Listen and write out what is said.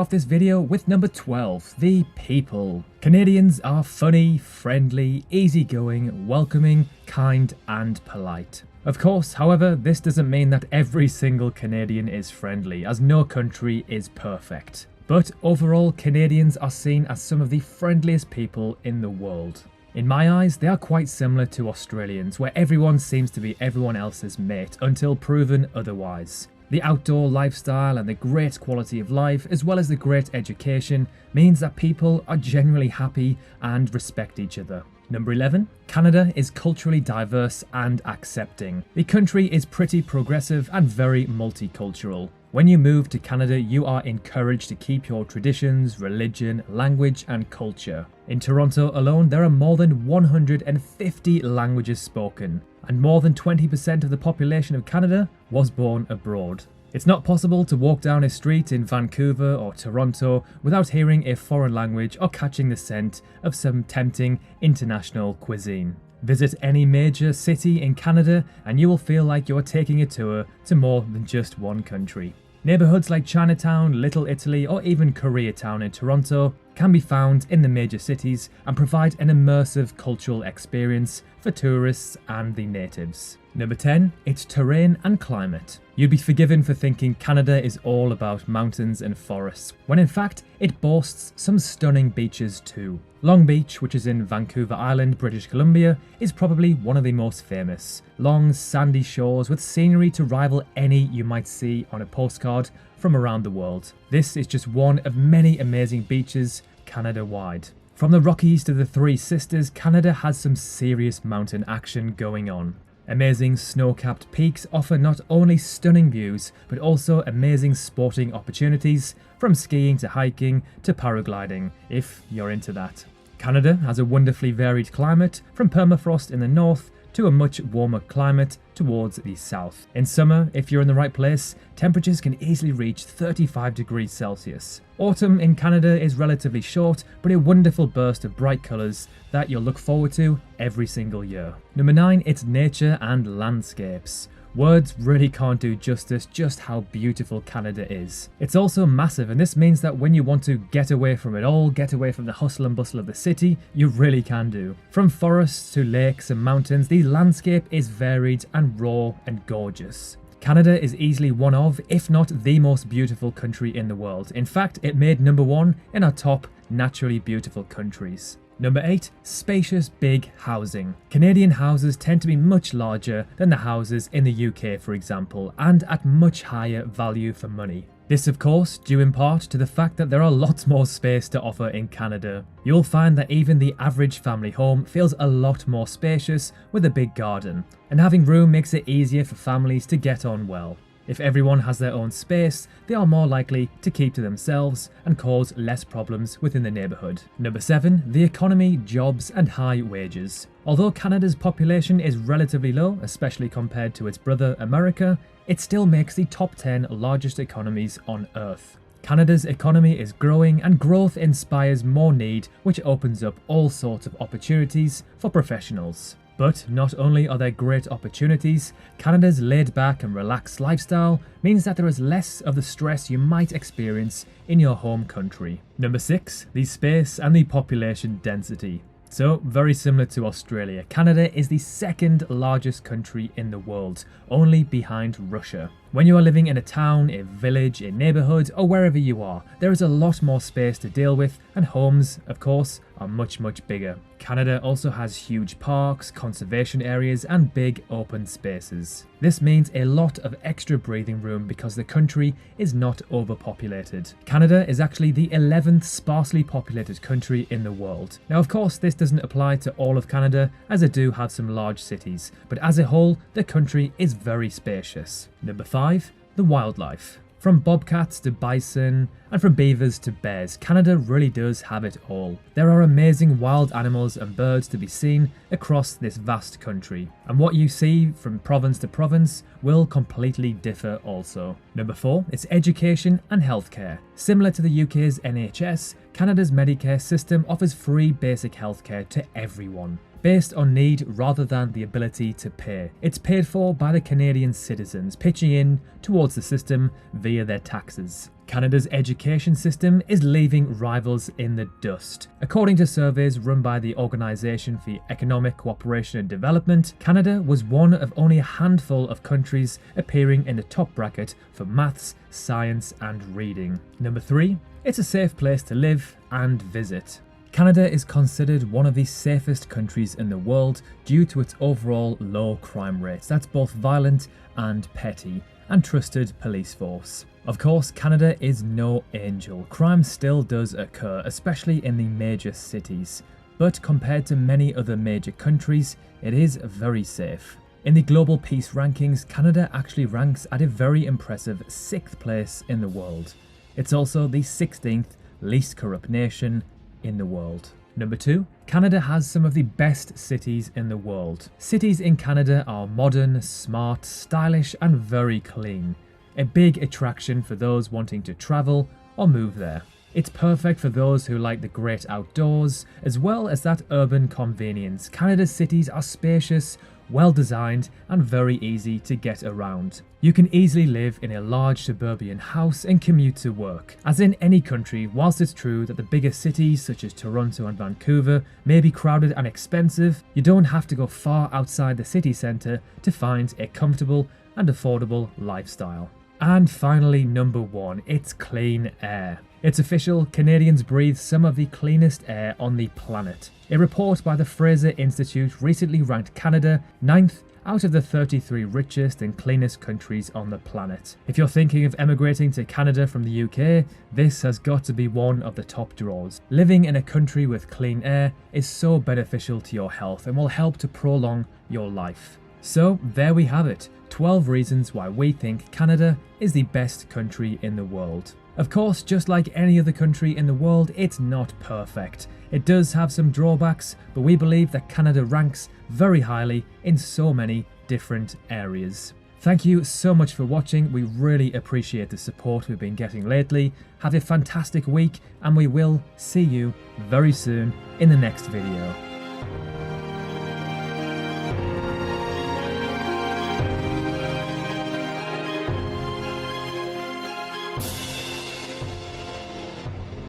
Off this video with number 12, the people. Canadians are funny, friendly, easygoing, welcoming, kind and polite. Of course, however, this doesn't mean that every single Canadian is friendly, as no country is perfect. But overall, Canadians are seen as some of the friendliest people in the world. In my eyes, they are quite similar to Australians, where everyone seems to be everyone else's mate until proven otherwise. The outdoor lifestyle and the great quality of life, as well as the great education, means that people are generally happy and respect each other. Number 11. Canada is culturally diverse and accepting. The country is pretty progressive and very multicultural. When you move to Canada, you are encouraged to keep your traditions, religion, language and culture. In Toronto alone, there are more than 150 languages spoken, and more than 20% of the population of Canada was born abroad. It's not possible to walk down a street in Vancouver or Toronto without hearing a foreign language or catching the scent of some tempting international cuisine. Visit any major city in Canada and you will feel like you're taking a tour to more than just one country. Neighbourhoods like Chinatown, Little Italy or even Koreatown in Toronto can be found in the major cities and provide an immersive cultural experience for tourists and the natives. Number 10. Its terrain and climate. You'd be forgiven for thinking Canada is all about mountains and forests, when in fact it boasts some stunning beaches too. Long Beach, which is in Vancouver Island, British Columbia, is probably one of the most famous. Long sandy shores with scenery to rival any you might see on a postcard from around the world. This is just one of many amazing beaches Canada-wide. From the Rockies to the Three Sisters, Canada has some serious mountain action going on. Amazing snow-capped peaks offer not only stunning views, but also amazing sporting opportunities, from skiing to hiking to paragliding, if you're into that. Canada has a wonderfully varied climate, from permafrost in the north to a much warmer climate towards the south. In summer, if you're in the right place, temperatures can easily reach 35 degrees Celsius. Autumn in Canada is relatively short, but a wonderful burst of bright colours that you'll look forward to every single year. Number 9, its nature and landscapes. Words really can't do justice just how beautiful Canada is. It's also massive, and this means that when you want to get away from it all, get away from the hustle and bustle of the city, you really can do. From forests to lakes and mountains, the landscape is varied and raw and gorgeous. Canada is easily one of, if not the most beautiful country in the world. In fact, it made number 1 in our top naturally beautiful countries. Number 8. Spacious big housing. Canadian houses tend to be much larger than the houses in the UK, for example, and at much higher value for money. This of course due in part to the fact that there are lots more space to offer in Canada. You'll find that even the average family home feels a lot more spacious with a big garden, and having room makes it easier for families to get on well. If everyone has their own space, they are more likely to keep to themselves and cause less problems within the neighbourhood. Number 7. The economy, jobs and high wages. Although Canada's population is relatively low, especially compared to its brother America, it still makes the top 10 largest economies on Earth. Canada's economy is growing and growth inspires more need, which opens up all sorts of opportunities for professionals. But not only are there great opportunities, Canada's laid-back and relaxed lifestyle means that there is less of the stress you might experience in your home country. Number 6. The space and the population density. So, very similar to Australia, Canada is the second largest country in the world, only behind Russia. When you are living in a town, a village, a neighbourhood, or wherever you are, there is a lot more space to deal with, and homes, of course, are much bigger. Canada also has huge parks, conservation areas, and big open spaces. This means a lot of extra breathing room because the country is not overpopulated. Canada is actually the 11th sparsely populated country in the world. Now, of course, this doesn't apply to all of Canada, as it do have some large cities, but as a whole, the country is very spacious. Number 5. The wildlife. From bobcats to bison, and from beavers to bears, Canada really does have it all. There are amazing wild animals and birds to be seen across this vast country, and what you see from province to province will completely differ also. Number 4, it's education and healthcare. Similar to the UK's NHS, Canada's Medicare system offers free basic healthcare to everyone. based on need rather than the ability to pay. It's paid for by the Canadian citizens, pitching in towards the system via their taxes. Canada's education system is leaving rivals in the dust. According to surveys run by the Organisation for Economic Cooperation and Development, Canada was one of only a handful of countries appearing in the top bracket for maths, science and reading. Number 3, it's a safe place to live and visit. Canada is considered one of the safest countries in the world due to its overall low crime rates. That's both violent and petty, and trusted police force. Of course, Canada is no angel. Crime still does occur, especially in the major cities. But compared to many other major countries, it is very safe. In the Global Peace Rankings, Canada actually ranks at a very impressive 6th place in the world. It's also the 16th least corrupt nation in the world. Number 2, Canada has some of the best cities in the world. Cities in Canada are modern, smart, stylish and very clean. A big attraction for those wanting to travel or move there. It's perfect for those who like the great outdoors, as well as that urban convenience. Canada's cities are spacious, well designed and very easy to get around. You can easily live in a large suburban house and commute to work. As in any country, whilst it's true that the bigger cities such as Toronto and Vancouver may be crowded and expensive, you don't have to go far outside the city centre to find a comfortable and affordable lifestyle. And finally, number 1, it's clean air. It's official, Canadians breathe some of the cleanest air on the planet. A report by the Fraser Institute recently ranked Canada 9th out of the 33 richest and cleanest countries on the planet. If you're thinking of emigrating to Canada from the UK, this has got to be one of the top draws. Living in a country with clean air is so beneficial to your health and will help to prolong your life. So there we have it, 12 reasons why we think Canada is the best country in the world. Of course, just like any other country in the world, it's not perfect. It does have some drawbacks, but we believe that Canada ranks very highly in so many different areas. Thank you so much for watching. We really appreciate the support we've been getting lately. Have a fantastic week, and we will see you very soon in the next video.